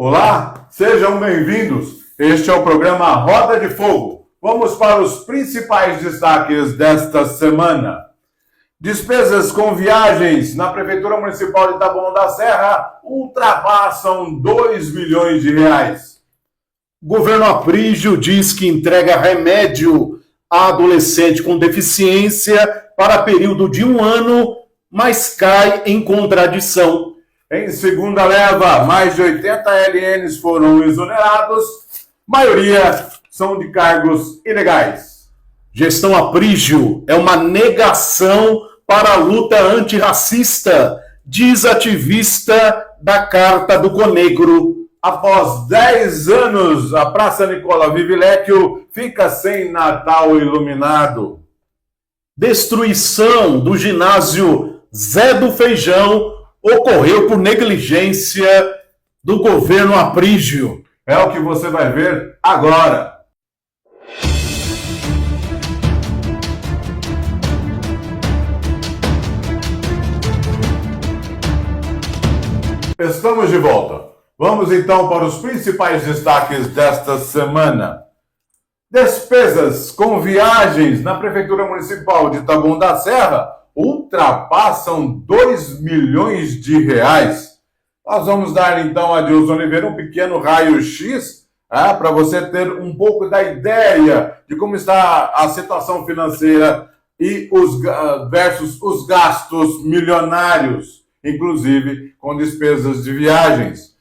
Olá, sejam bem-vindos. Este é o programa Roda de Fogo. Vamos para os principais destaques desta semana. Despesas com viagens na Prefeitura Municipal de Taboão da Serra ultrapassam 2 milhões de reais. Governo Aprígio diz que entrega remédio a adolescente com deficiência para período de 1 ano, mas cai em contradição. Em segunda leva, mais de 80 LNs foram exonerados, maioria são de cargos ilegais. Gestão Aprígio é uma negação para a luta antirracista, diz ativista da Carta do Conegro. Após 10 anos, a Praça Nicola Vivilecchio fica sem Natal iluminado. Destruição do ginásio Zé do Feijão ocorreu por negligência do governo Aprígio. É o que você vai ver agora. Estamos de volta. Vamos então para os principais destaques desta semana. Despesas com viagens na Prefeitura Municipal de Taboão da Serra ultrapassam 2 milhões de reais. Nós vamos dar então a Adilson Oliveira um pequeno raio-x para você ter um pouco da ideia de como está a situação financeira e versus os gastos milionários, inclusive com despesas de viagens.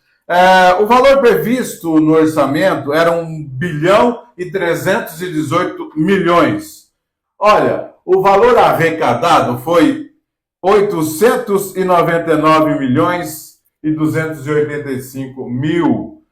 O valor previsto no orçamento era 1 bilhão e 318 milhões. Olha, o valor arrecadado foi 899 milhões e 285 mil.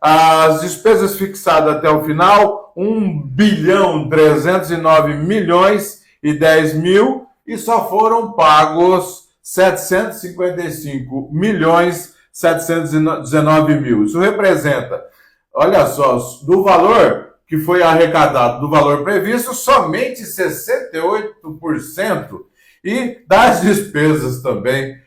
As despesas fixadas até o final, 1 bilhão 309 milhões e 10 mil, e só foram pagos 755 milhões 719 mil. Isso representa, olha só, do valor que foi arrecadado do valor previsto, somente 68%. E das despesas também,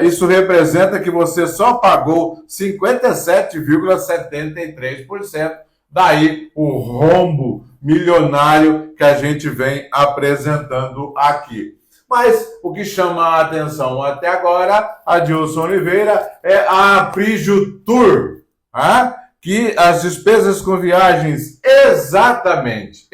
isso representa que você só pagou 57,73%. Daí o rombo milionário que a gente vem apresentando aqui. Mas o que chama a atenção até agora, Adilson Oliveira, é a Aprígio Tour, que as despesas com viagens exatamente,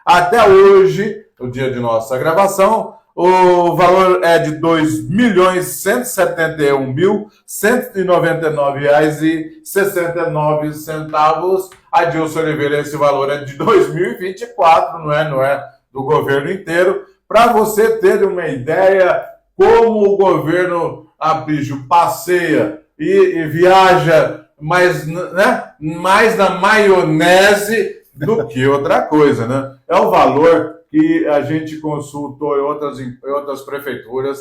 até hoje, o dia de nossa gravação, o valor é de R$ 2.171.199,69. Adilson Oliveira, esse valor é de 2024, não é do governo inteiro. Para você ter uma ideia como o governo Aprígio passeia e viaja mais na maionese do que outra coisa, né? É o valor que a gente consultou em outras prefeituras,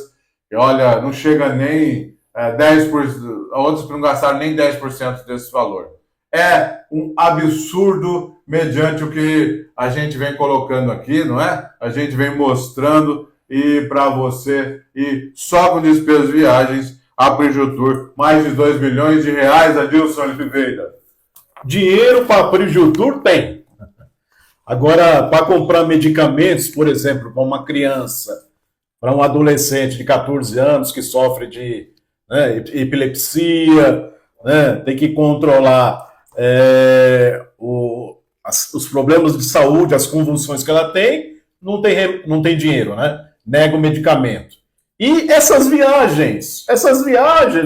e olha, não chega nem 10%, outros não gastaram nem 10% desse valor. É um absurdo mediante o que a gente vem colocando aqui, não é? A gente vem mostrando e para você, e só com despesas de viagens, Aprígio Tour, mais de 2 milhões de reais, Adilson Oliveira. Dinheiro para Aprígio Tour tem. Agora, para comprar medicamentos, por exemplo, para uma criança, para um adolescente de 14 anos que sofre de epilepsia, tem que controlar os problemas de saúde, as convulsões que ela tem, não tem dinheiro, né? Nega o medicamento. E essas viagens,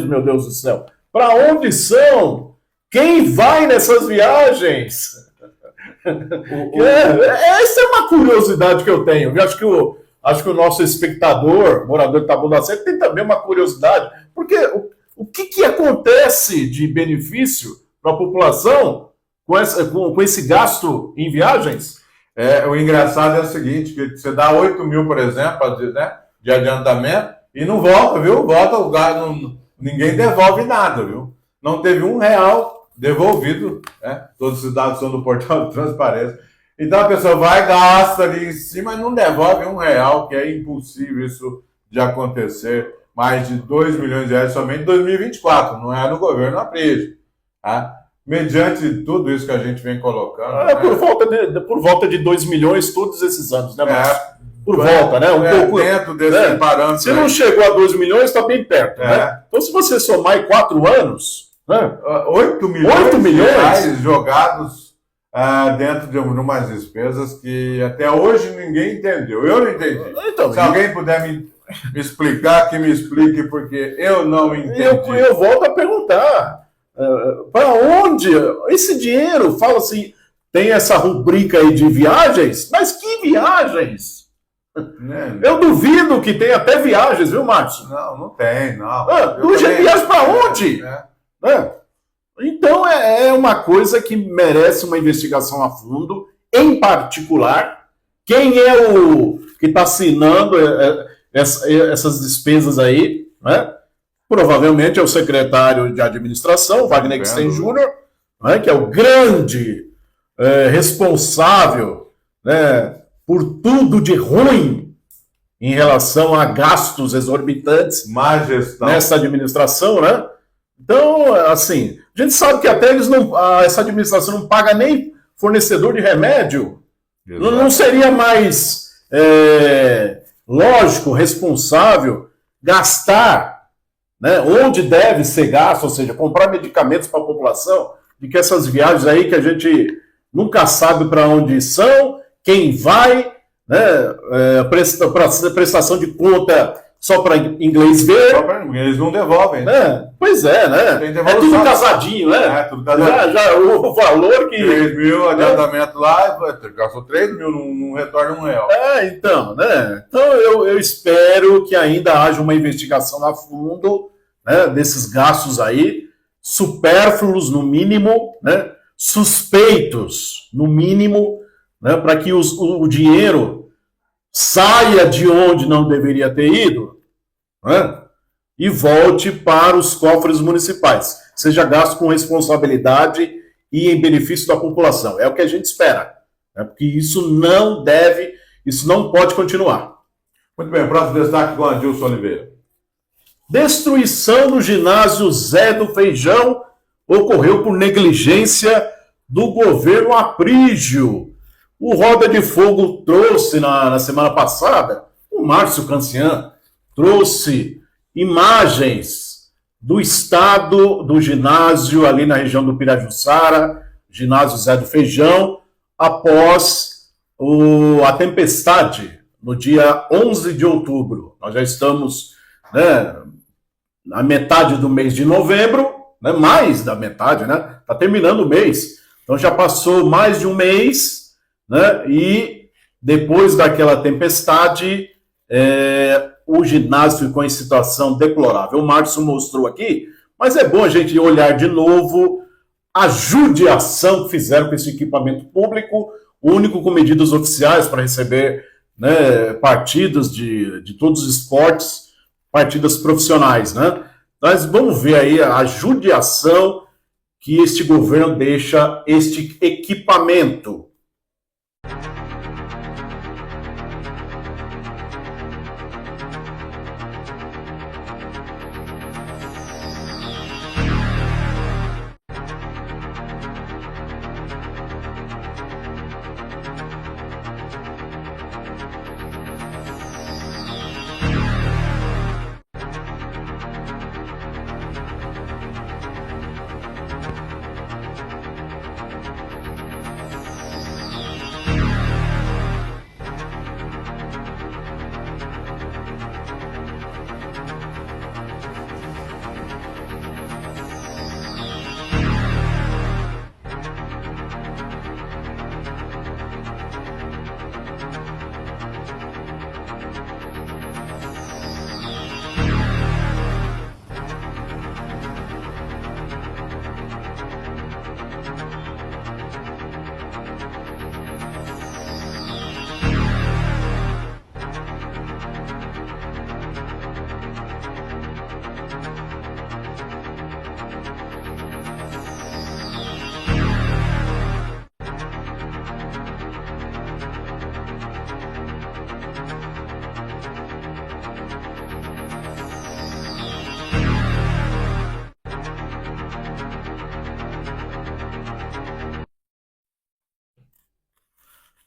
meu Deus do céu, para onde são? Quem vai nessas viagens? Essa é uma curiosidade que eu tenho. Eu acho que o nosso espectador, morador de Taboão da Serra, tem também uma curiosidade, porque o que acontece de benefício para a população com esse gasto em viagens? O engraçado é o seguinte, que você dá 8 mil, por exemplo, de adiantamento, e não volta, viu? Ninguém devolve nada, viu? Não teve R$1 devolvido, Todos os dados são do portal de transparência. Então a pessoa vai, gasta ali em cima e não devolve R$1, que é impossível isso de acontecer. Mais de 2 milhões de reais somente em 2024, não é no governo Aprígio. Tá? Mediante tudo isso que a gente vem colocando. É, por volta de 2 milhões todos esses anos, né, Márcio? Por É, volta, né? Pouco dentro desse parâmetro. Se não chegou a 2 milhões, está bem perto. Né? Então, se você somar aí 4 anos, né? 8 milhões de reais jogados dentro de umas despesas que até hoje ninguém entendeu. Eu não entendi. Então, se alguém puder me explicar, que me explique, porque eu não entendi. Eu volto a perguntar. Para onde esse dinheiro? Fala assim, tem essa rubrica aí de viagens, mas que viagens? Eu duvido que tenha até viagens, viu, Márcio? Não tem, não. Viagem para onde? Então é uma coisa que merece uma investigação a fundo, em particular, quem é o que está assinando essas despesas aí, né? Provavelmente é o secretário de administração, Wagner Eckstein Jr., né, que é o grande responsável, né, por tudo de ruim em relação a gastos exorbitantes nessa administração, né? Então, assim, a gente sabe que até essa administração não paga nem fornecedor de remédio. Não seria mais lógico, responsável, gastar, né, onde deve ser gasto, ou seja, comprar medicamentos para a população, de que essas viagens aí que a gente nunca sabe para onde são, quem vai, né, prestação de conta só para inglês ver. Eles não devolvem. Né? Pois é, né? É tudo casadinho, né? Tudo casadinho. Já o valor que... 3 mil adiantamento lá, gastou 3 mil, não retorna R$1. Então, né? Então eu espero que ainda haja uma investigação a fundo, né, desses gastos aí, supérfluos no mínimo, né? Suspeitos no mínimo, né, para que o dinheiro saia de onde não deveria ter ido, né, e volte para os cofres municipais. Seja gasto com responsabilidade e em benefício da população. É o que a gente espera, né, porque isso não pode continuar. Muito bem, próximo destaque com Adilson Oliveira. Destruição do ginásio Zé do Feijão ocorreu por negligência do governo Aprígio. O Roda de Fogo trouxe na semana passada, o Márcio Cancian trouxe imagens do estado do ginásio ali na região do Pirajussara, ginásio Zé do Feijão, após a tempestade no dia 11 de outubro. Nós já estamos, né, na metade do mês de novembro, né, mais da metade, né? Está terminando o mês. Então já passou mais de um mês, né? E depois daquela tempestade, o ginásio ficou em situação deplorável. O Márcio mostrou aqui, mas é bom a gente olhar de novo a judiação que fizeram com esse equipamento público, único com medidas oficiais para receber, né, partidas de todos os esportes, partidas profissionais, né? Mas vamos ver aí a judiação que este governo deixa este equipamento.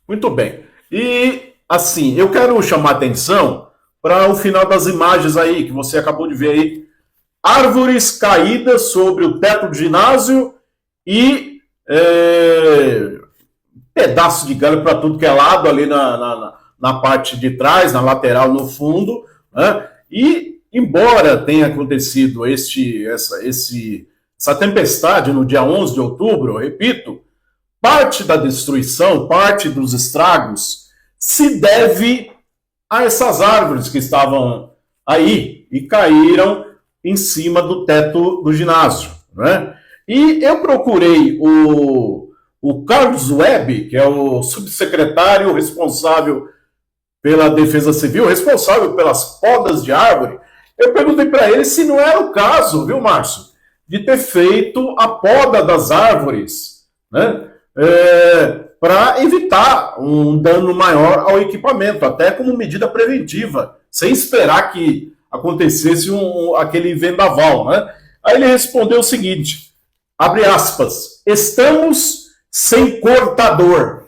Muito bem. E, assim, eu quero chamar atenção para o final das imagens aí, que você acabou de ver aí. Árvores caídas sobre o teto do ginásio e pedaço de galho para tudo que é lado ali na parte de trás, na lateral, no fundo, né? E, embora tenha acontecido essa tempestade no dia 11 de outubro, eu repito, parte da destruição, parte dos estragos se deve a essas árvores que estavam aí e caíram em cima do teto do ginásio, né? E eu procurei o Carlos Webb, que é o subsecretário responsável pela Defesa Civil, responsável pelas podas de árvore. Eu perguntei para ele se não era o caso, viu, Márcio, de ter feito a poda das árvores, né? Para evitar um dano maior ao equipamento, até como medida preventiva, sem esperar que acontecesse aquele vendaval, né? Aí ele respondeu o seguinte, abre aspas, estamos sem cortador.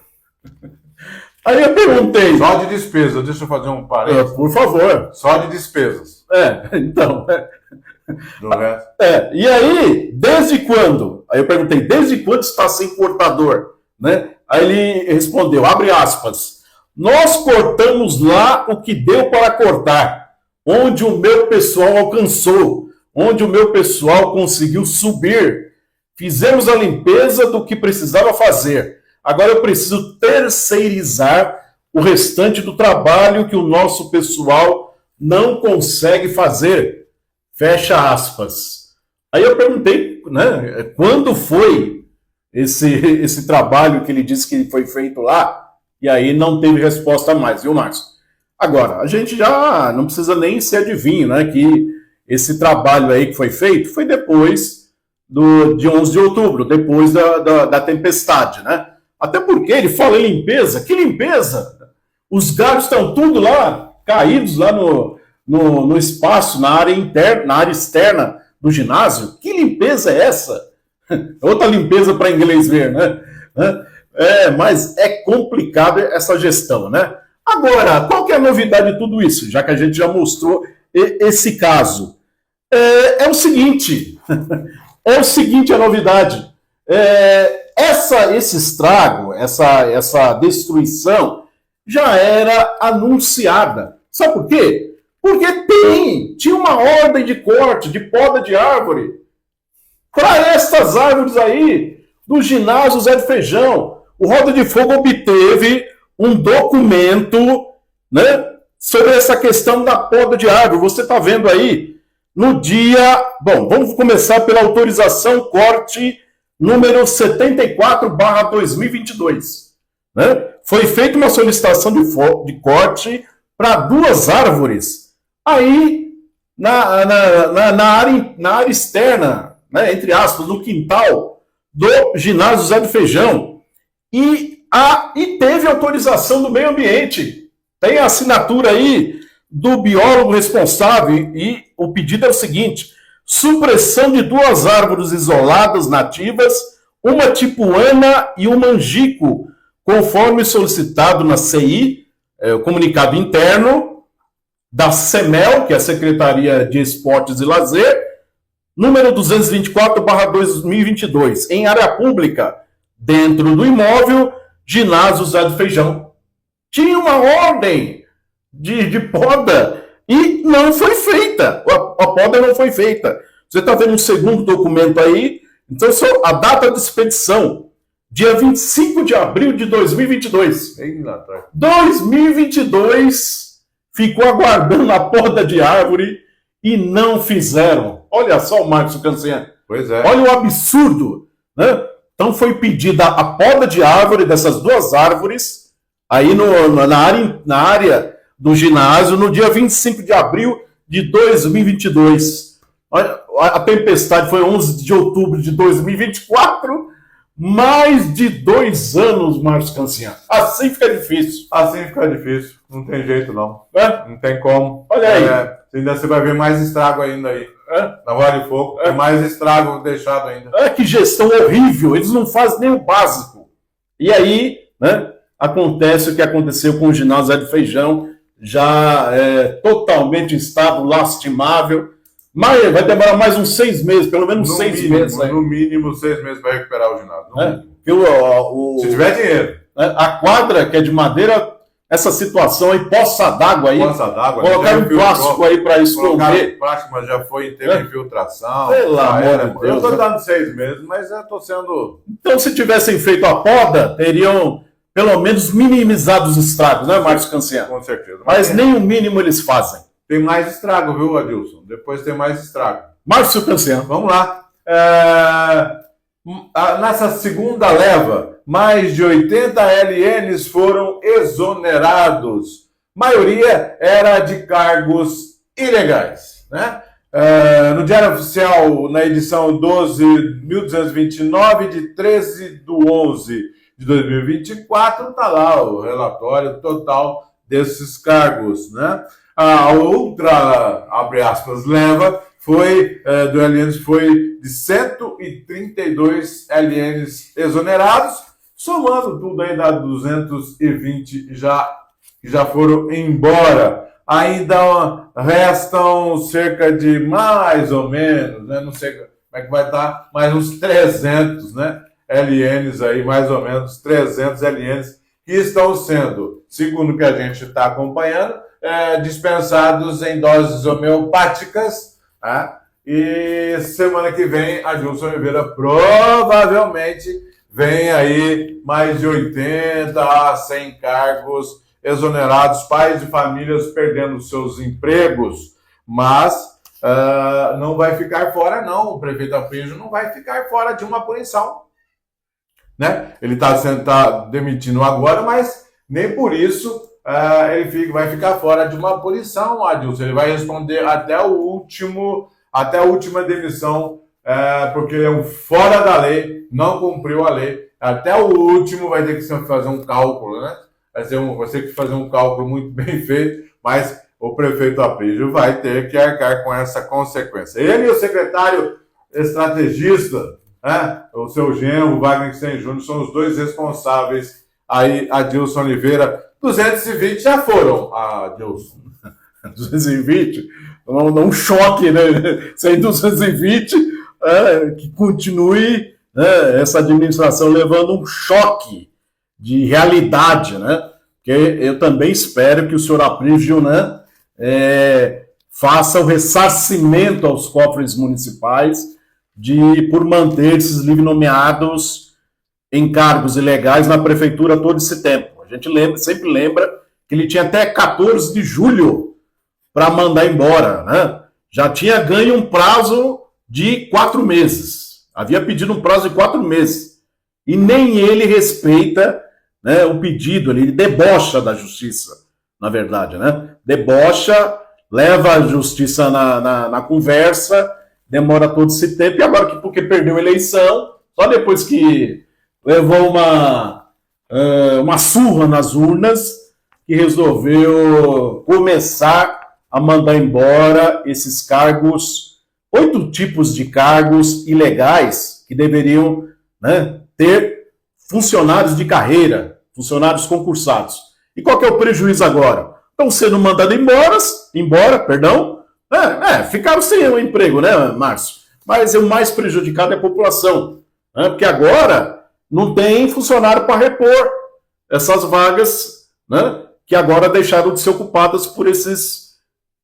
Aí eu perguntei... Só de despesas, deixa eu fazer um parênteses. Por favor. Só de despesas. Então... Do resto. E aí, desde quando? Aí eu perguntei, desde quando está sem cortador? Né? Aí ele respondeu, abre aspas, nós cortamos lá o que deu para cortar, onde o meu pessoal alcançou, onde o meu pessoal conseguiu subir. Fizemos a limpeza do que precisava fazer. Agora eu preciso terceirizar o restante do trabalho que o nosso pessoal não consegue fazer. Fecha aspas. Aí eu perguntei, né, quando foi esse trabalho que ele disse que foi feito lá, e aí não teve resposta mais, viu, Márcio? Agora, a gente já não precisa nem ser adivinho, né, que esse trabalho aí que foi feito foi depois de 11 de outubro, depois da tempestade, né? Até porque ele fala em limpeza, que limpeza? Os galhos estão tudo lá, caídos lá no espaço, na área interna, na área externa do ginásio. Que limpeza é essa? Outra limpeza para inglês ver, né? Mas é complicado essa gestão, né? Agora, qual que é a novidade de tudo isso? Já que a gente já mostrou esse caso. É o seguinte, a novidade. Esse estrago, essa destruição já era anunciada. Sabe por quê? Porque tinha uma ordem de corte, de poda de árvore, para essas árvores aí, do ginásio Zé de Feijão. O Roda de Fogo obteve um documento, né, sobre essa questão da poda de árvore. Você está vendo aí, no dia... Bom, vamos começar pela autorização corte número 74/2022. Né? Foi feita uma solicitação de corte para 2 árvores. Aí, na área externa, né, entre aspas, no quintal do ginásio Zé do Feijão. E teve autorização do meio ambiente. Tem a assinatura aí do biólogo responsável. E o pedido é o seguinte: supressão de 2 árvores isoladas nativas, uma tipuana e uma angico, conforme solicitado na CI, o comunicado interno da CEMEL, que é a Secretaria de Esportes e Lazer, número 224/2022, em área pública, dentro do imóvel, ginásio Zé do Feijão. Tinha uma ordem de poda e não foi feita. A poda não foi feita. Você está vendo um segundo documento aí? Então, a data de expedição, dia 25 de abril de 2022. 2022 ficou aguardando a poda de árvore e não fizeram. Olha só o Márcio Cancinha. Pois é. Olha o absurdo, né? Então foi pedida a poda de árvore, dessas 2 árvores, aí na área do ginásio, no dia 25 de abril de 2022. A tempestade foi 11 de outubro de 2024, mais de 2 anos, Márcio Cancinha. Assim fica difícil. Assim fica difícil. Não tem jeito, não. Não tem como. Olha aí. Ainda você vai ver mais estrago ainda aí. Na Roda de Fogo. É mais estrago deixado ainda. Que gestão horrível. Eles não fazem nem o básico. E aí, né? acontece o que aconteceu com o ginásio Zé de Feijão, já totalmente em estado lastimável. Mas vai demorar mais uns 6 meses, pelo menos No 6 mínimo, meses. No mínimo 6 meses para recuperar o ginásio. Se tiver dinheiro. A quadra, que é de madeira, essa situação aí, poça d'água aí. Colocar um plástico aí para esconder. Plástico, mas já foi em ter infiltração. Pelo amor de Deus. Eu estou dando 6 meses, mas eu estou sendo. Então, se tivessem feito a poda, teriam pelo menos minimizado os estragos, né, Márcio Canciano? Com certeza. Mas nem o mínimo eles fazem. Tem mais estrago, viu, Adilson? Depois tem mais estrago. Márcio Canciano. Vamos lá. Nessa segunda leva, mais de 80 LNs foram exonerados. maioria era de cargos ilegais, né? No Diário Oficial, na edição 12.229, de 13/11/2024, está lá o relatório total desses cargos, né? A outra, abre aspas, leva do LNs foi de 132 LNs exonerados, somando tudo aí dá 220 que já foram embora. Ainda restam cerca de mais ou menos, né? Não sei como é que vai estar, mais uns 300, né? LNs aí, mais ou menos 300 LNs que estão sendo, segundo o que a gente está acompanhando, dispensados em doses homeopáticas, tá? E semana que vem a Adilson Oliveira provavelmente vem aí mais de 80 a 100 cargos exonerados, pais de famílias perdendo seus empregos, mas não vai ficar fora não, o prefeito Aprígio não vai ficar fora de uma punição, né? Ele está demitindo agora, mas nem por isso ele vai ficar fora de uma punição, Adilson. Ele vai responder até a última demissão, porque ele é um fora da lei, não cumpriu a lei. Até o último vai ter que fazer um cálculo, né? Vai ter que fazer um cálculo muito bem feito, mas o prefeito Aprígio vai ter que arcar com essa consequência. Ele e o secretário estrategista, né? O seu genro, Wagner Sen Júnior, são os dois responsáveis. Aí, Adilson Oliveira, 220 já foram, Adilson. 220? Um choque, né? Sem 220, que continue essa administração levando um choque de realidade, né? Porque eu também espero que o senhor Aprígio, né, faça o ressarcimento aos cofres municipais por manter esses livre nomeados em cargos ilegais na prefeitura todo esse tempo. A gente sempre lembra que ele tinha até 14 de julho para mandar embora, né? Já tinha ganho um prazo de 4 meses. Havia pedido um prazo de 4 meses. E nem ele respeita, né, o pedido, ele debocha da justiça, na verdade, né? Debocha, leva a justiça na conversa, demora todo esse tempo, e agora porque perdeu a eleição, só depois que levou uma surra nas urnas, que resolveu começar a mandar embora esses cargos, 8 tipos de cargos ilegais que deveriam, né, ter funcionários de carreira, funcionários concursados. E qual que é o prejuízo agora? Estão sendo mandados embora, ficaram sem o emprego, né, Márcio? Mas o mais prejudicado é a população, né? Porque agora não tem funcionário para repor essas vagas, né, que agora deixaram de ser ocupadas por esses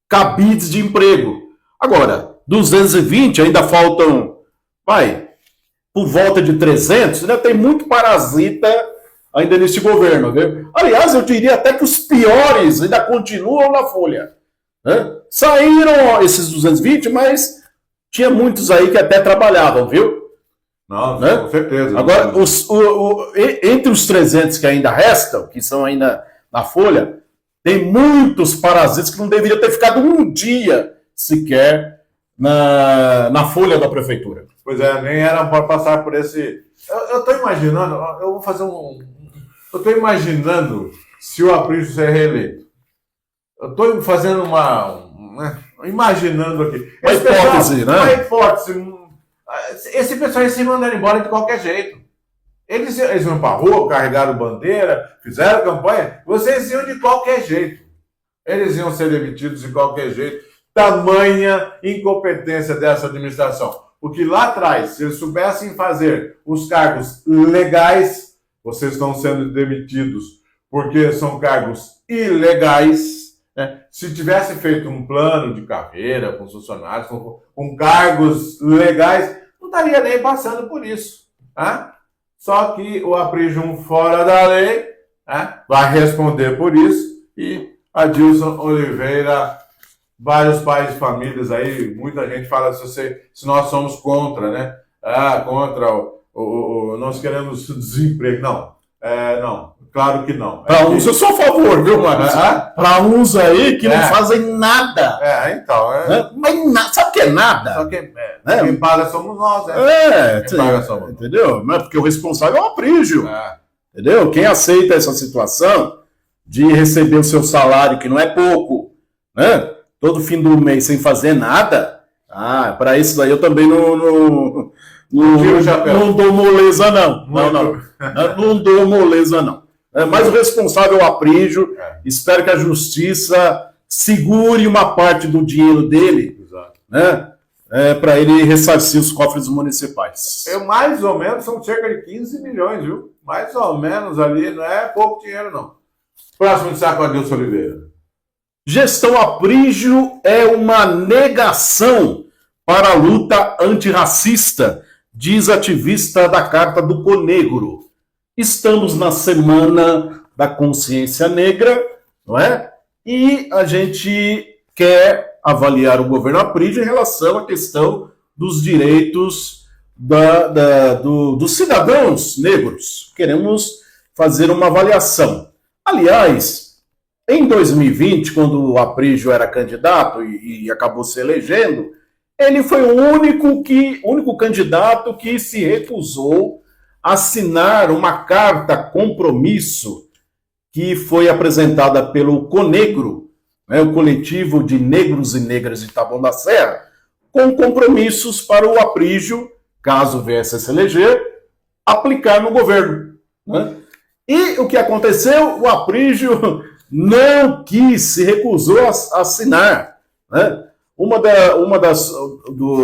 cabides de emprego. Agora, 220 ainda faltam, por volta de 300, ainda tem muito parasita ainda nesse governo, viu? Aliás, eu diria até que os piores ainda continuam na folha, né? Saíram esses 220, mas tinha muitos aí que até trabalhavam, viu? Não, né? Com certeza. Agora, entre os 300 que ainda restam, que são ainda na folha, tem muitos parasitas que não deveriam ter ficado um dia sequer na folha da prefeitura. Pois nem era para passar por esse... Eu estou imaginando, eu vou fazer eu estou imaginando se o Aprígio ser reeleito. Eu estou fazendo imaginando aqui. Uma hipótese, né? Uma hipótese. Esse pessoal ia se mandar embora de qualquer jeito. Eles iam para a rua, carregaram bandeira, fizeram campanha, vocês iam de qualquer jeito. Eles iam ser demitidos de qualquer jeito. Tamanha incompetência dessa administração. Porque lá atrás, se eles soubessem fazer os cargos legais, vocês estão sendo demitidos porque são cargos ilegais. Né? Se tivesse feito um plano de carreira com os funcionários, com cargos legais, não estaria nem passando por isso. Tá? Só que o Aprijum fora da lei, né, vai responder por isso. E Adilson Oliveira, vários pais de famílias aí, muita gente fala se nós somos contra, né? Contra nós queremos desemprego. Não, claro que não. Para uns eu sou a favor, viu, Marcos? Para uns aí que não fazem nada. Então. Mas sabe o que é nada? Só que quem paga somos nós, né? Quem paga somos nós. Entendeu? Não é porque o responsável é o Aprígio. Entendeu? Quem aceita essa situação de receber o seu salário, que não é pouco, né? Todo fim do mês sem fazer nada, para isso daí eu também não dou moleza, não. Não dou moleza, não. Mas o responsável é o Aprígio. Espero que a justiça segure uma parte do dinheiro dele, né? Para ele ressarcir os cofres municipais. Mais ou menos, são cerca de 15 milhões, viu? Mais ou menos ali, não é pouco dinheiro, não. Próximo de saco, Adilson Oliveira. Gestão Aprígio é uma negação para a luta antirracista, diz ativista da Carta do Conegro. Estamos na Semana da Consciência Negra, não é? E a gente quer avaliar o governo Aprígio em relação à questão dos direitos dos cidadãos negros. Queremos fazer uma avaliação. Aliás, em 2020, quando o Aprígio era candidato e acabou se elegendo, ele foi o único candidato que se recusou a assinar uma carta compromisso que foi apresentada pelo Conegro, né, o coletivo de negros e negras de Taboão da Serra, com compromissos para o Aprígio, caso viesse a se eleger, aplicar no governo. Né? E o que aconteceu? O Aprígio não quis, se recusou a assinar. Né?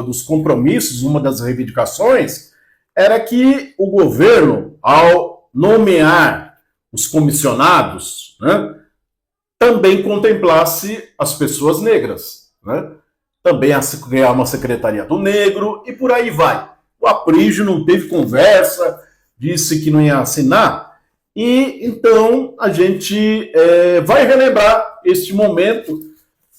Dos compromissos, uma das reivindicações, era que o governo, ao nomear os comissionados, né, também contemplasse as pessoas negras. Né? Também criar uma secretaria do negro e por aí vai. O Aprígio não teve conversa, disse que não ia assinar, e então a gente vai relembrar este momento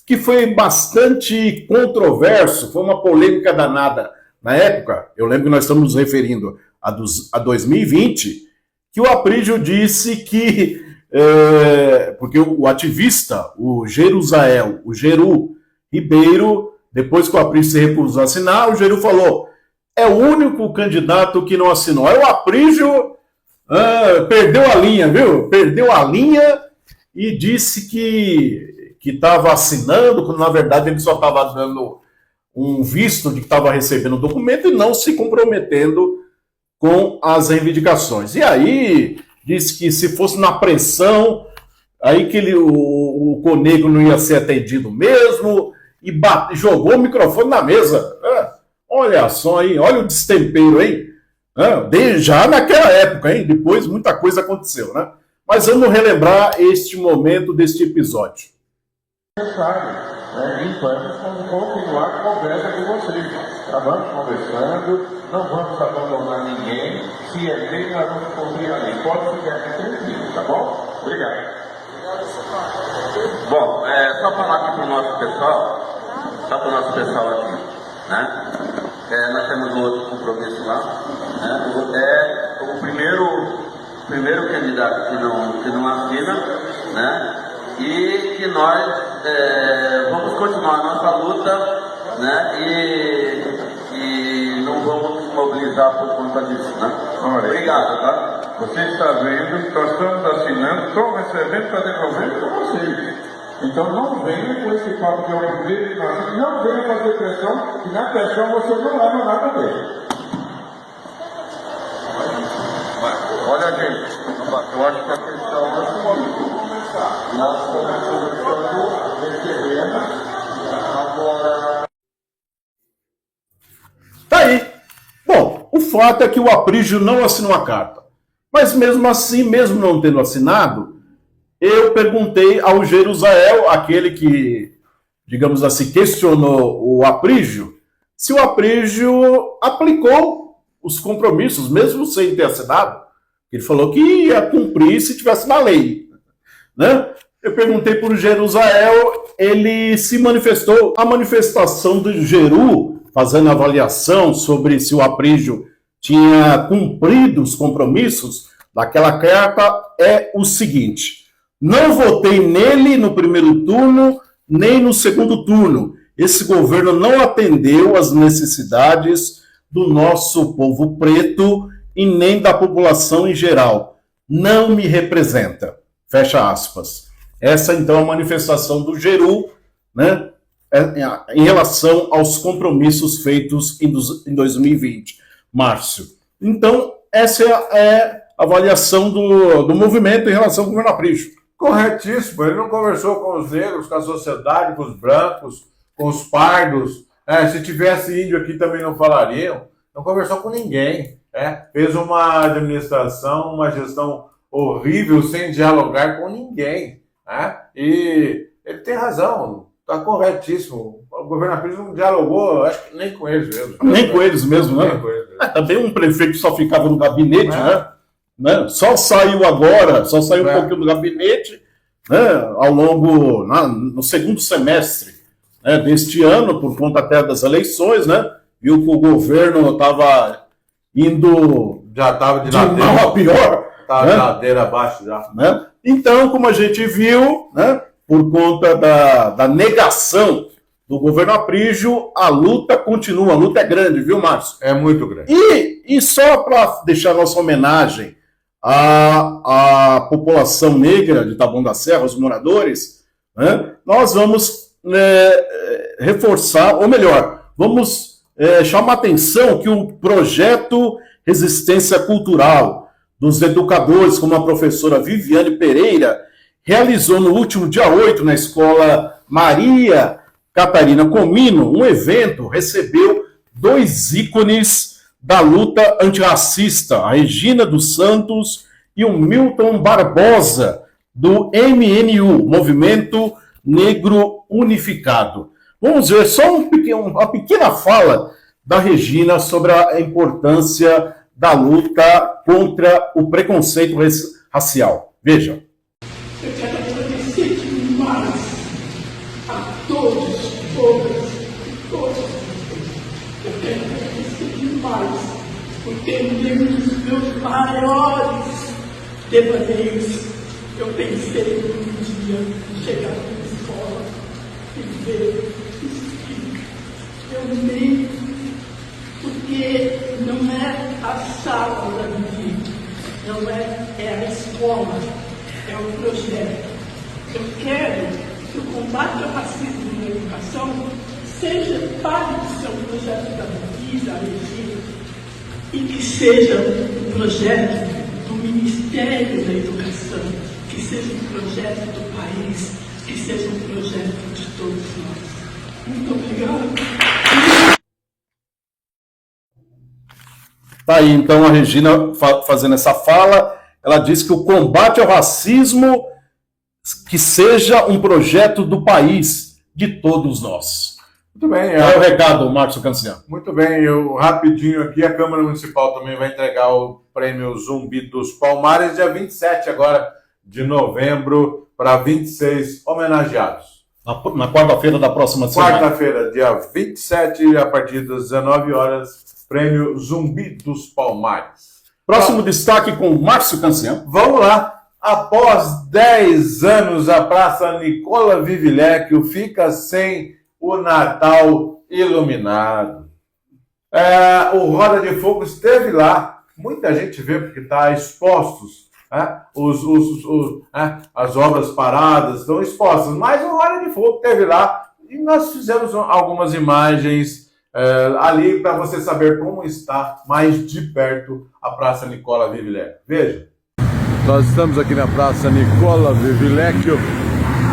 que foi bastante controverso, foi uma polêmica danada na época. Eu lembro que nós estamos nos referindo a 2020, que o Aprígio disse que, porque o ativista, o Geru Ribeiro, depois que o Aprígio se recusou a assinar, o Geru falou, é o único candidato que não assinou. Aí o Aprígio perdeu a linha, viu? Perdeu a linha e disse que estava assinando, quando na verdade ele só estava dando um visto de que estava recebendo o documento e não se comprometendo com as reivindicações. E aí disse que se fosse na pressão, aí que o Conegro não ia ser atendido mesmo, e jogou o microfone na mesa. Olha só aí, olha o destempero, hein? Já naquela época, hein? Depois muita coisa aconteceu, né? Mas vamos relembrar este momento deste episódio. Então vamos continuar a conversa com vocês. Vamos conversando, não vamos abandonar ninguém. Se é lei, nós vamos cumprir a lei. Pode ficar tranquilo, tá bom? Obrigado. Bom, só falar aqui para o nosso pessoal aqui, né? Nós temos um outro compromisso lá, né? O primeiro candidato que não assina, né? E que nós vamos continuar a nossa luta, né? E não vamos nos mobilizar por conta disso, né? Olha, obrigado, tá? Você está vendo, nós estamos assinando, estão recebendo para devolver para vocês. Então não venha com esse papo de orgulho, não venha fazer pressão, que na pressão você não leva nada dele. Vai. gente, eu acho que a questão nós estamos conversando, recebendo, agora... Tá aí. Bom, o fato é que o Aprígio não assinou a carta. Mas mesmo assim, mesmo não tendo assinado, eu perguntei ao Jerusael, aquele que, digamos assim, questionou o Aprígio, se o Aprígio aplicou os compromissos, mesmo sem ter assinado. Ele falou que ia cumprir se tivesse na lei, né? Eu perguntei para o Jerusael, ele se manifestou. A manifestação do Jeru, fazendo avaliação sobre se o Aprígio tinha cumprido os compromissos daquela carta, é o seguinte: não votei nele no primeiro turno, nem no segundo turno. Esse governo não atendeu às necessidades do nosso povo preto e nem da população em geral. Não me representa. Fecha aspas. Essa, então, é a manifestação do Jeru, né, em relação aos compromissos feitos em 2020, Márcio. Então, essa é a avaliação do movimento em relação ao governo Aprígio. Corretíssimo. Ele não conversou com os negros, com a sociedade, com os brancos, com os pardos. Se tivesse índio aqui também não falariam. Não conversou com ninguém. Fez uma administração, uma gestão horrível, sem dialogar com ninguém. E ele tem razão, está corretíssimo. O governo Aprígio não dialogou, acho que nem com eles mesmo. Nem com eles mesmo, né? Também um prefeito que só ficava no gabinete, né? Só saiu agora, só saiu um pouquinho do gabinete, né? Ao longo, no segundo semestre, né, deste ano, por conta até das eleições, né? Viu que o governo estava indo já estava de mal a pior. Estava de ladeira abaixo já. Né? Então, como a gente viu, né, por conta da negação do governo Aprígio, a luta continua. A luta é grande, viu, Márcio? É muito grande. E só para deixar nossa homenagem à população negra de Taboão da Serra, os moradores, né, nós vamos reforçar, ou melhor, vamos chamar a atenção que o projeto Resistência Cultural dos educadores, como a professora Viviane Pereira, realizou no último dia 8, na escola Maria Catarina Comino, um evento, recebeu 2 ícones da luta antirracista, a Regina dos Santos e o Milton Barbosa, do MNU, Movimento Negro Unificado. Vamos ver só uma pequena fala da Regina sobre a importância da luta contra o preconceito racial. Veja. Eu quero agradecer demais a todos, todas e todos. Eu quero agradecer demais por ter um dos meus maiores devaneios. Eu pensei um dia chegar na escola e ver isso. Eu nem, porque não é a sala da vida, não é a escola, é o projeto. Eu quero que o combate ao racismo na educação seja parte do seu projeto da vida, Regina, e que seja um projeto do Ministério da Educação, que seja um projeto do país, que seja um projeto de todos nós. Muito obrigada. Tá aí, então, a Regina fazendo essa fala. Ela diz que o combate ao racismo que seja um projeto do país, de todos nós. Muito bem. É o recado, Márcio Canciano. Muito bem, eu rapidinho aqui, a Câmara Municipal também vai entregar o prêmio Zumbi dos Palmares, dia 27 agora de novembro, para 26 homenageados. Na quarta-feira da próxima semana. Quarta-feira, dia 27, a partir das 19 horas, prêmio Zumbi dos Palmares. Próximo destaque com Márcio Canciano. Vamos lá. Após 10 anos, a Praça Nicola Vivilecchio fica sem o Natal iluminado. O Roda de Fogo esteve lá. Muita gente vê porque está expostos. As obras paradas estão expostas. Mas o Roda de Fogo esteve lá e nós fizemos algumas imagens ali para você saber como está mais de perto a Praça Nicola Vivilecchio. Veja. Nós estamos aqui na Praça Nicola Vivilecchio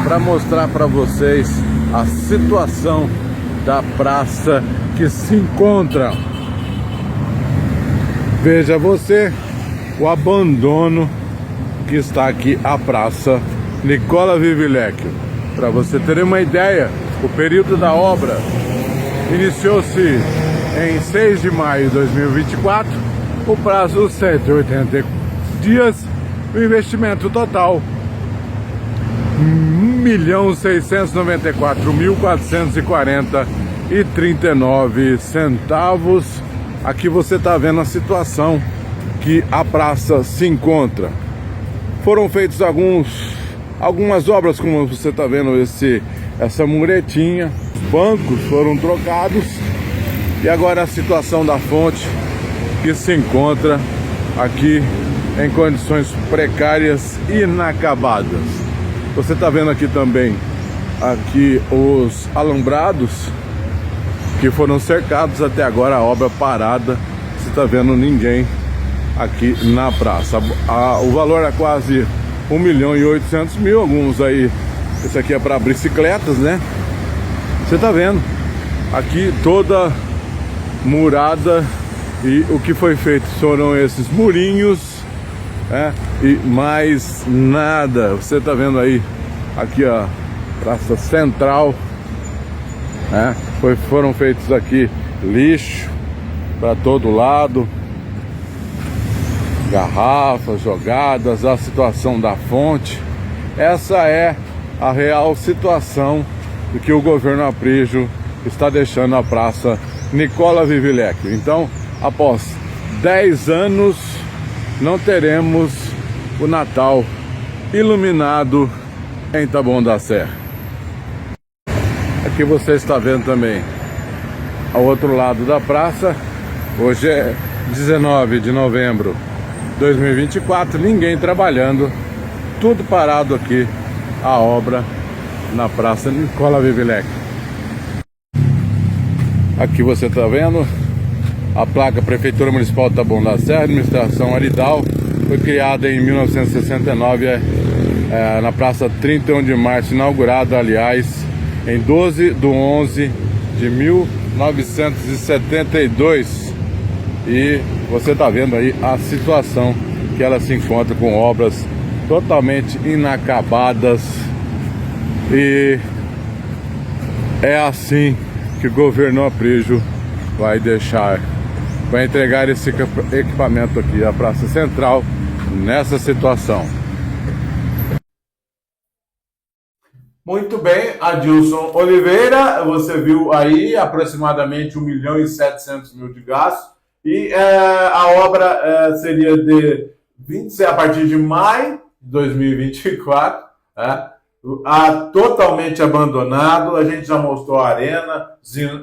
para mostrar para vocês a situação da praça que se encontra. Veja você o abandono que está aqui a Praça Nicola Vivilecchio. Para você ter uma ideia, o período da obra iniciou-se em 6 de maio de 2024, o prazo 180 dias, o investimento total R$1.694.440,39. Aqui você está vendo a situação que a praça se encontra. Foram feitas algumas obras, como você está vendo, essa muretinha, os bancos foram trocados e agora a situação da fonte que se encontra aqui em condições precárias e inacabadas. Você está vendo aqui também os alambrados que foram cercados, até agora a obra parada. Você está vendo ninguém aqui na praça. O valor é quase R$1.800.000, alguns aí, esse aqui é para bicicletas, né? Você está vendo aqui toda murada, e o que foi feito foram esses murinhos, e mais nada. Você está vendo aí, aqui a praça central, foram feitos aqui lixo para todo lado, garrafas jogadas, a situação da fonte. Essa é a real situação do que o governo Aprígio está deixando a Praça Nicola Vivilecchio. Então, após 10 anos, não teremos o Natal iluminado em Taboão da Serra. Aqui você está vendo também ao outro lado da praça. Hoje é 19 de novembro de 2024, ninguém trabalhando, tudo parado aqui, a obra na Praça Nicola Vivilecchio. Aqui você está vendo a placa Prefeitura Municipal de Taboão da Serra, Administração Aridal. Foi criada em 1969, na Praça 31 de Março, inaugurada, aliás, em 12 de 11 de 1972. E você está vendo aí a situação que ela se encontra, com obras totalmente inacabadas. E é assim que o governo Aprígio vai entregar esse equipamento aqui à Praça Central nessa situação. Muito bem, Adilson Oliveira, você viu aí aproximadamente R$1.700.000 de gasto, e a obra seria a partir de maio de 2024, totalmente abandonado. A gente já mostrou a arena,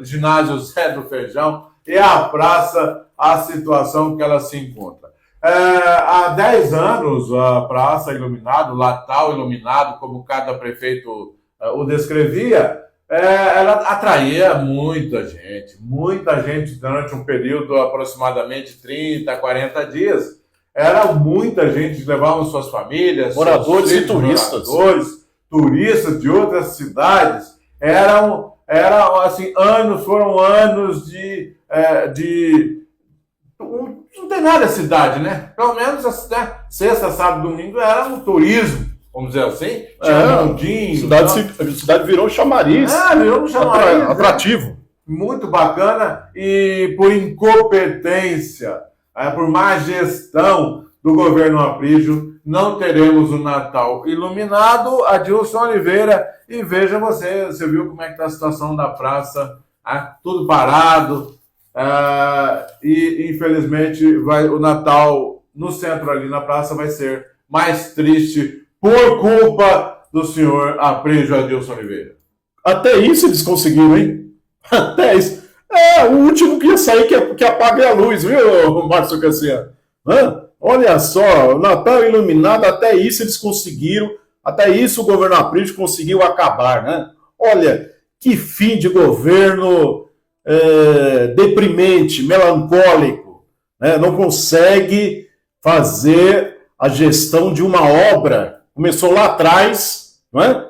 ginásio Zé do Feijão e a praça, a situação que ela se encontra. Há 10 anos a praça iluminada, o Natal iluminado, como cada prefeito o descrevia, ela atraía muita gente durante um período aproximadamente 30, 40 dias. Era muita gente, levavam suas famílias, moradores e turistas. Turistas de outras cidades. Foram anos de não tem nada a cidade, né? Pelo menos sexta, sábado, domingo era um turismo, vamos dizer assim. Tinha mundinho. A cidade virou um chamariz. Virou um chamariz. Atrativo. Muito bacana, e por incompetência, por má gestão do governo Aprígio, não teremos o Natal iluminado. Adilson Oliveira, e veja você viu como é que está a situação da praça, tudo parado, e infelizmente o Natal no centro ali na praça vai ser mais triste por culpa do senhor Aprígio Adilson Oliveira. Até isso eles conseguiram, hein? Até isso. O último que ia sair que apague a luz, viu, Márcio Cassiano? Olha só, o Natal iluminado, até isso eles conseguiram, até isso o governo Aprígio conseguiu acabar, né? Olha, que fim de governo deprimente, melancólico, né? Não consegue fazer a gestão de uma obra. Começou lá atrás, não é?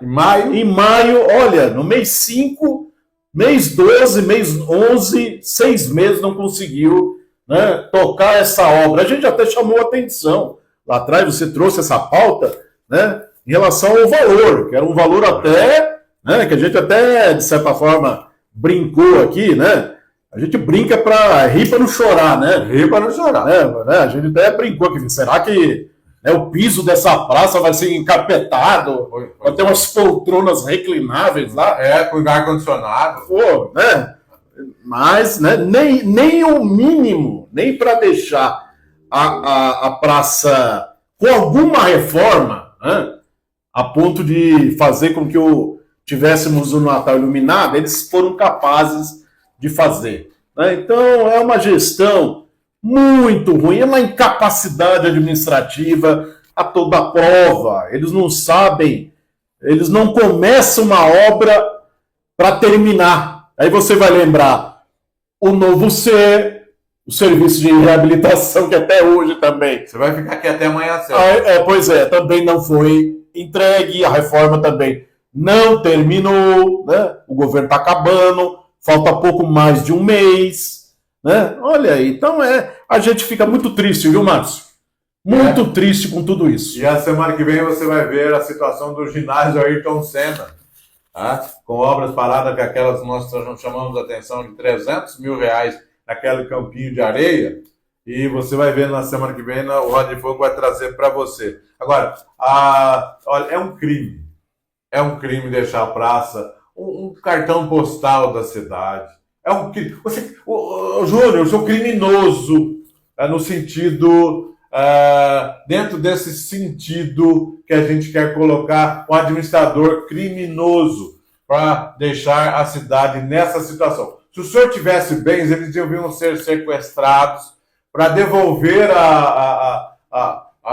Em maio, olha, no mês 5, mês 12, mês 11, 6 meses não conseguiu, né, tocar essa obra. A gente até chamou atenção. Lá atrás você trouxe essa pauta, né, em relação ao valor, que era um valor até, né, que a gente até, de certa forma, brincou aqui, né? A gente brinca para rir para não chorar, né? Rir para não chorar. Né? A gente até brincou aqui. Será que, né, o piso dessa praça vai ser encarpetado? Vai ter umas poltronas reclináveis lá? Com ar-condicionado. Pô, né? Mas, né, nem o mínimo, nem para deixar a praça com alguma reforma, né, a ponto de fazer com que tivéssemos o Natal iluminado, eles foram capazes de fazer, né? Então, é uma gestão muito ruim, é uma incapacidade administrativa a toda prova. Eles não sabem, eles não começam uma obra para terminar. Aí você vai lembrar o Novo Ser, o serviço de reabilitação, que até hoje também. Você vai ficar aqui até amanhã cedo. Pois é, também não foi entregue, a reforma também não terminou, né? O governo está acabando, falta pouco mais de um mês, né? Olha aí, então a gente fica muito triste, viu, Márcio? Muito triste com tudo isso. E a semana que vem você vai ver a situação do ginásio Ayrton Senna, tá? Com obras paradas, que aquelas nós chamamos a atenção de R$300 mil naquele campinho de areia, e você vai ver na semana que vem, o Roda de Fogo vai trazer para você. Agora, olha, é um crime deixar a praça um cartão postal da cidade. É um crime. Júnior, eu sou criminoso, no sentido, dentro desse sentido que a gente quer colocar um administrador criminoso para deixar a cidade nessa situação. Se o senhor tivesse bens, eles deviam ser sequestrados para devolver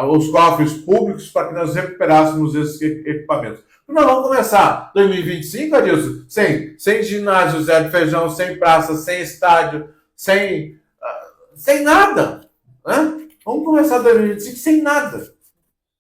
os cofres públicos para que nós recuperássemos esses equipamentos. Nós vamos começar 2025, Adilson, sem ginásio Zé de Feijão, sem praça, sem estádio, sem nada. Né? Vamos começar 2025 sem nada.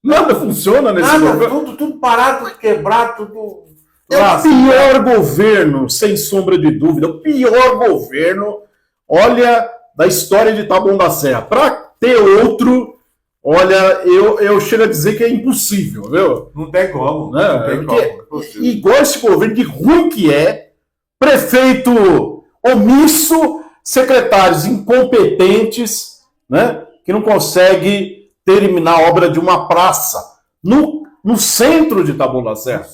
Nada funciona nesse governo. Tudo parado, quebrado, tudo... É o pior governo, sem sombra de dúvida, o pior governo, olha, da história de Taboão da Serra. Para ter outro, olha, eu chego a dizer que é impossível, viu? Não tem como, né? Não tem como. Igual esse governo de ruim que é, prefeito omisso, secretários incompetentes, né? Que não consegue terminar a obra de uma praça no centro de Taboão da Serra.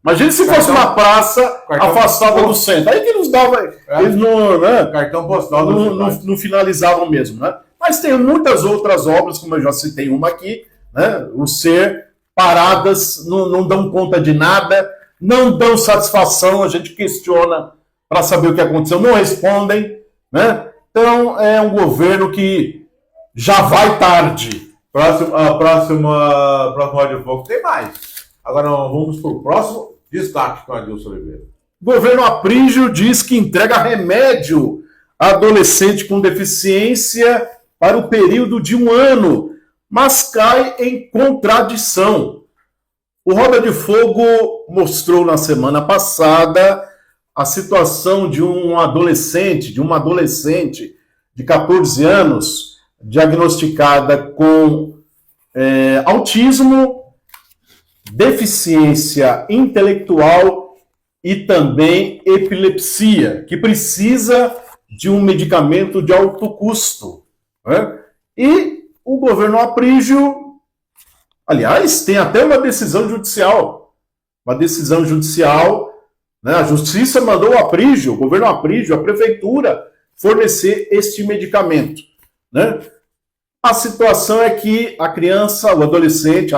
Imagina se fosse uma praça afastada do centro. Aí que nos dava. Eles não, né, cartão postal não finalizavam mesmo, né? Mas tem muitas outras obras, como eu já citei uma aqui, né? O SER, paradas, não dão conta de nada, não dão satisfação, a gente questiona para saber o que aconteceu, não respondem, né? Então é um governo que já vai tarde. Próximo Roda de Fogo tem mais. Agora vamos para o próximo destaque com a Adilson Oliveira. O governo Aprígio diz que entrega remédio a adolescente com deficiência para o período de 1 ano, mas cai em contradição. O Roda de Fogo mostrou na semana passada a situação de uma adolescente de 14 anos, diagnosticada com autismo, deficiência intelectual e também epilepsia, que precisa de um medicamento de alto custo, né? E o governo Aprígio, aliás, tem até uma decisão judicial, né? A justiça mandou o Aprígio, o governo Aprígio, a prefeitura, fornecer este medicamento, né? A situação é que a criança, o adolescente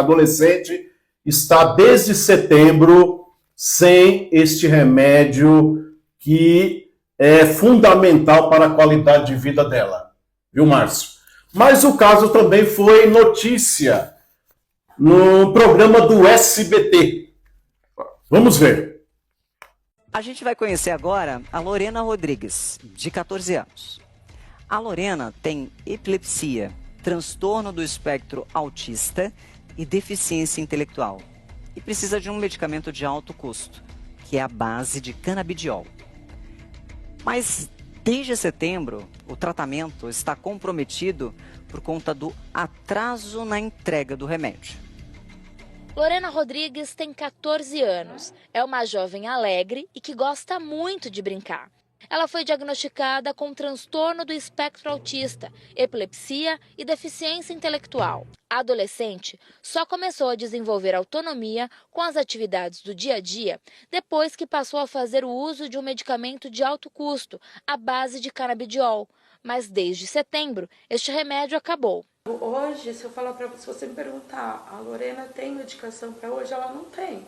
está desde setembro sem este remédio que é fundamental para a qualidade de vida dela. Viu, Márcio? Mas o caso também foi notícia no programa do SBT. Vamos ver. A gente vai conhecer agora a Lorena Rodrigues, de 14 anos. A Lorena tem epilepsia transtorno do espectro autista e deficiência intelectual. E precisa de um medicamento de alto custo, que é a base de canabidiol. Mas desde setembro, o tratamento está comprometido por conta do atraso na entrega do remédio. Lorena Rodrigues tem 14 anos, é uma jovem alegre e que gosta muito de brincar. Ela foi diagnosticada com transtorno do espectro autista, epilepsia e deficiência intelectual. A adolescente só começou a desenvolver autonomia com as atividades do dia a dia depois que passou a fazer o uso de um medicamento de alto custo, à base de canabidiol. Mas desde setembro, este remédio acabou. Hoje, se você me perguntar, a Lorena tem medicação para hoje? Ela não tem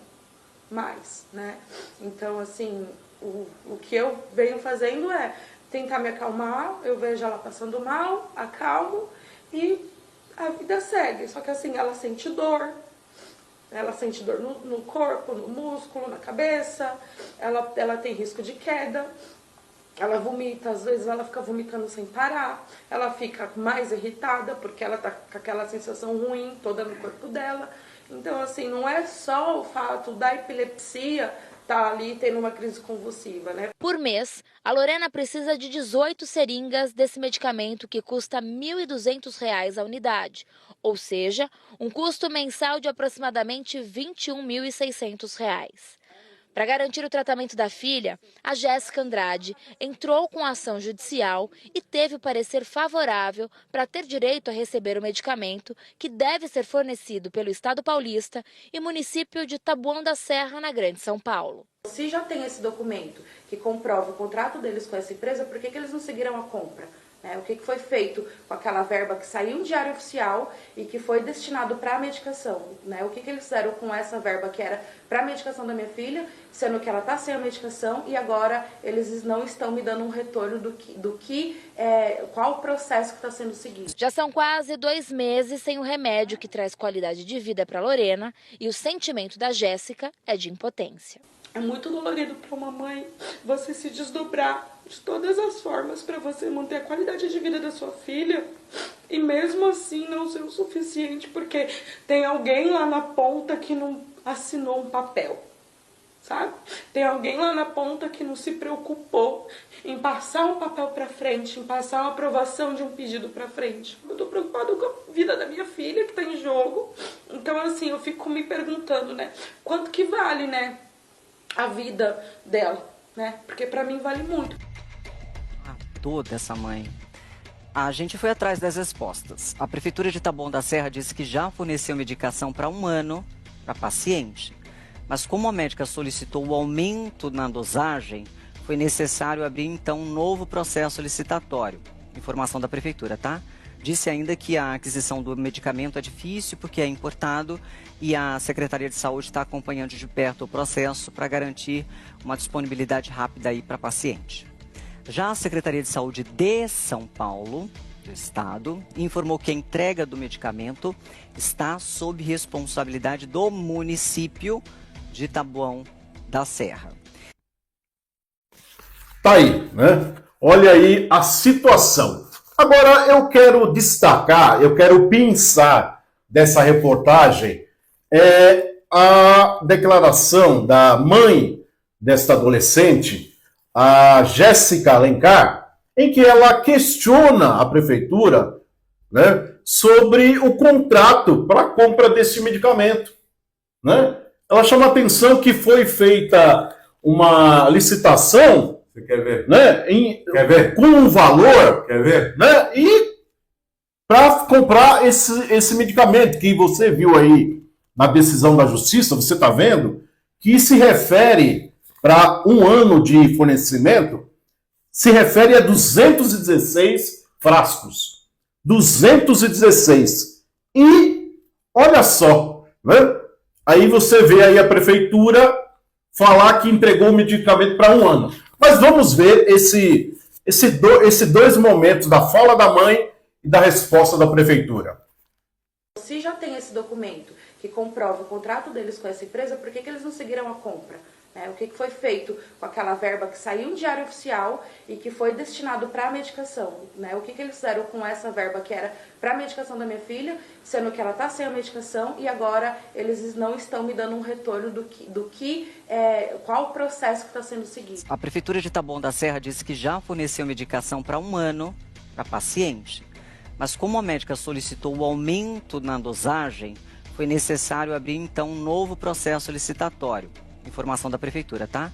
mais, né? Então, assim, o que eu venho fazendo é tentar me acalmar, eu vejo ela passando mal, acalmo e a vida segue. Só que assim, ela sente dor no corpo, no músculo, na cabeça, ela tem risco de queda, ela vomita, às vezes ela fica vomitando sem parar, ela fica mais irritada porque ela tá com aquela sensação ruim toda no corpo dela. Então, assim, não é só o fato da epilepsia tá ali tendo uma crise convulsiva, né? Por mês, a Lorena precisa de 18 seringas desse medicamento que custa R$ 1.200 a unidade, ou seja, um custo mensal de aproximadamente R$ 21.600. Para garantir o tratamento da filha, a Jéssica Andrade entrou com ação judicial e teve o parecer favorável para ter direito a receber o medicamento, que deve ser fornecido pelo Estado paulista e município de Taboão da Serra, na Grande São Paulo. Se já tem esse documento que comprova o contrato deles com essa empresa, por que eles não seguiram a compra? O que foi feito com aquela verba que saiu em diário oficial e que foi destinado para a medicação? O que eles fizeram com essa verba que era para a medicação da minha filha, sendo que ela está sem a medicação e agora eles não estão me dando um retorno qual o processo que está sendo seguido. Já são quase 2 meses sem o remédio que traz qualidade de vida para Lorena e o sentimento da Jéssica é de impotência. É muito dolorido para uma mãe você se desdobrar de todas as formas para você manter a qualidade de vida da sua filha e mesmo assim não ser o suficiente porque tem alguém lá na ponta que não assinou um papel, sabe? Tem alguém lá na ponta que não se preocupou em passar um papel para frente, em passar uma aprovação de um pedido para frente. Eu tô preocupada com a vida da minha filha que tá em jogo. Então, assim, eu fico me perguntando, quanto que vale, a vida dela, Porque pra mim vale muito. A dor dessa mãe. A gente foi atrás das respostas. A Prefeitura de Taboão da Serra disse que já forneceu medicação para 1 ano para paciente. Mas como a médica solicitou o aumento na dosagem, foi necessário abrir então um novo processo licitatório. Informação da Prefeitura, tá? Disse ainda que a aquisição do medicamento é difícil porque é importado e a Secretaria de Saúde está acompanhando de perto o processo para garantir uma disponibilidade rápida aí para paciente. Já a Secretaria de Saúde de São Paulo, do Estado, informou que a entrega do medicamento está sob responsabilidade do município de Taboão da Serra. Tá aí, Olha aí a situação. Agora, eu quero destacar, eu quero pensar dessa reportagem a declaração da mãe desta adolescente, a Jéssica Alencar, em que ela questiona a prefeitura sobre o contrato para a compra desse medicamento. Ela chama a atenção que foi feita uma licitação. Você quer ver? Quer ver? Com um valor. Quer ver? E para comprar esse medicamento que você viu aí na decisão da justiça, você está vendo, que se refere para 1 ano de fornecimento, se refere a 216 frascos. 216. E, olha só, aí você vê aí a prefeitura falar que entregou o medicamento para 1 ano. Mas vamos ver esses 2 momentos da fala da mãe e da resposta da prefeitura. Se já tem esse documento que comprova o contrato deles com essa empresa, por que eles não seguiram a compra? O que foi feito com aquela verba que saiu em diário oficial e que foi destinado para a medicação, né? O que eles fizeram com essa verba que era para a medicação da minha filha, sendo que ela está sem a medicação e agora eles não estão me dando um retorno qual o processo que está sendo seguido. A Prefeitura de Taboão da Serra disse que já forneceu medicação para 1 ano para paciente, mas como a médica solicitou o aumento na dosagem, foi necessário abrir então um novo processo licitatório. Informação da Prefeitura, tá?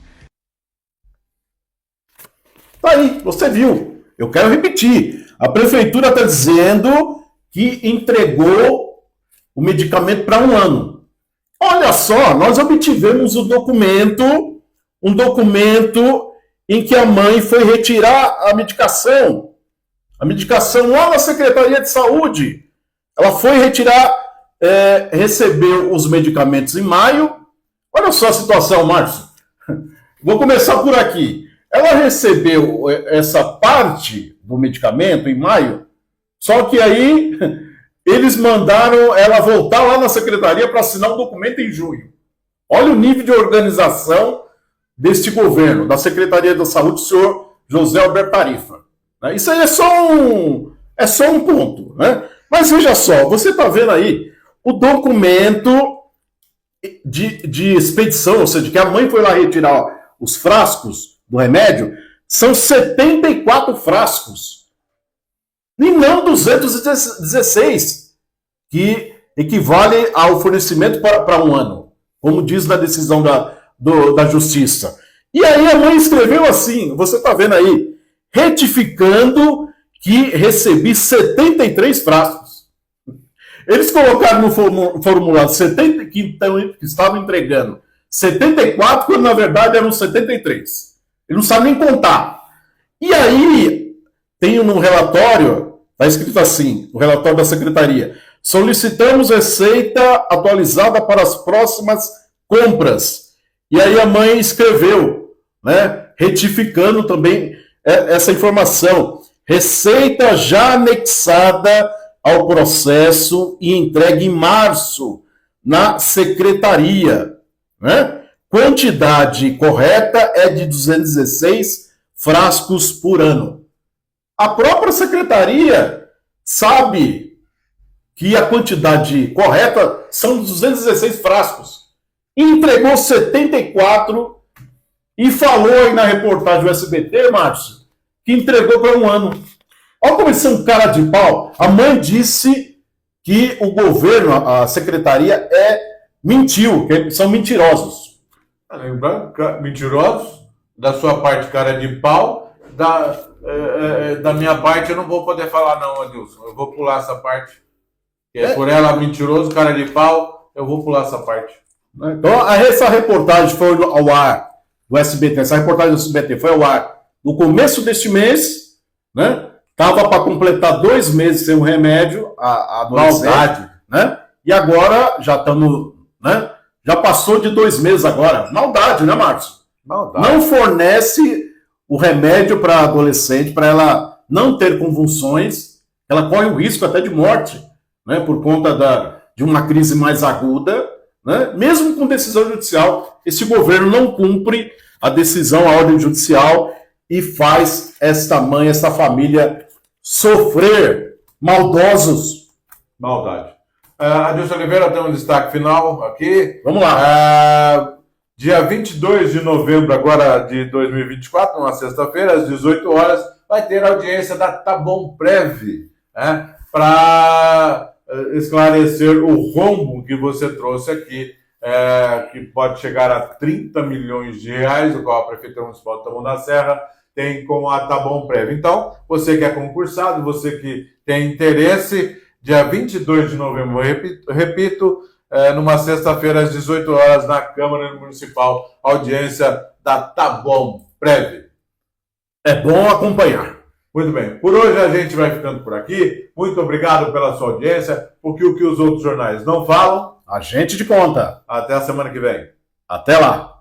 Tá aí, você viu. Eu quero repetir. A Prefeitura está dizendo que entregou o medicamento para 1 ano. Olha só, nós obtivemos um documento em que a mãe foi retirar a medicação lá na Secretaria de Saúde. Ela foi retirar, recebeu os medicamentos em maio. Olha só a situação, Márcio. Vou começar por aqui. Ela recebeu essa parte do medicamento em maio, só que aí eles mandaram ela voltar lá na secretaria para assinar um documento em junho. Olha o nível de organização deste governo, da Secretaria da Saúde, do senhor José Alberto Tarifa. Isso aí é só um ponto, né? Mas veja só, você está vendo aí o documento de expedição, ou seja, que a mãe foi lá retirar os frascos do remédio, são 74 frascos. E não 216, que equivale ao fornecimento para 1 ano, como diz na decisão da Justiça. E aí a mãe escreveu assim, você está vendo aí, retificando que recebi 73 frascos. Eles colocaram no formulário 70, que estavam entregando 74, quando na verdade eram 73. Ele não sabe nem contar. E aí, tem no relatório, está escrito assim, o relatório da Secretaria, solicitamos receita atualizada para as próximas compras. E aí a mãe escreveu, né, retificando também essa informação. Receita já anexada ao processo e entregue em março na secretaria, né? Quantidade correta é de 216 frascos por ano. A própria secretaria sabe que a quantidade correta são 216 frascos. E entregou 74 e falou aí na reportagem do SBT, Márcio, que entregou para 1 ano. Olha como eles são cara de pau. A mãe disse que o governo, a secretaria, mentiu, que são mentirosos. Lembrando, mentirosos, da sua parte, cara de pau, da minha parte eu não vou poder falar não, Adilson. Eu vou pular essa parte. Por ela, mentiroso, cara de pau, eu vou pular essa parte. Então, essa reportagem foi ao ar do SBT, essa reportagem do SBT foi ao ar no começo deste mês, né? Estava para completar 2 meses sem o remédio, a adolescente, maldade, né? E agora já estamos, né? Já passou de 2 meses agora. Maldade, né, Márcio? Maldade. Não fornece o remédio para a adolescente, para ela não ter convulsões. Ela corre o risco até de morte, né? Por conta de uma crise mais aguda, né? Mesmo com decisão judicial, esse governo não cumpre a decisão, a ordem judicial, e faz esta mãe, esta família sofrer. Maldosos. Maldade. Adilson Oliveira, tem um destaque final aqui. Vamos lá. Dia 22 de novembro agora de 2024, numa sexta-feira, às 18 horas, vai ter audiência da Taboão Prev, né, para esclarecer o rombo que você trouxe aqui, que pode chegar a 30 milhões de reais, o qual a Prefeitura Municipal de Taboão da Serra tem com a Taboão Prev. Então, você que é concursado, você que tem interesse, dia 22 de novembro, repito, numa sexta-feira às 18 horas, na Câmara Municipal, audiência da Taboão Prev. É bom acompanhar. Muito bem. Por hoje a gente vai ficando por aqui. Muito obrigado pela sua audiência, porque o que os outros jornais não falam, a gente te conta. Até a semana que vem. Até lá.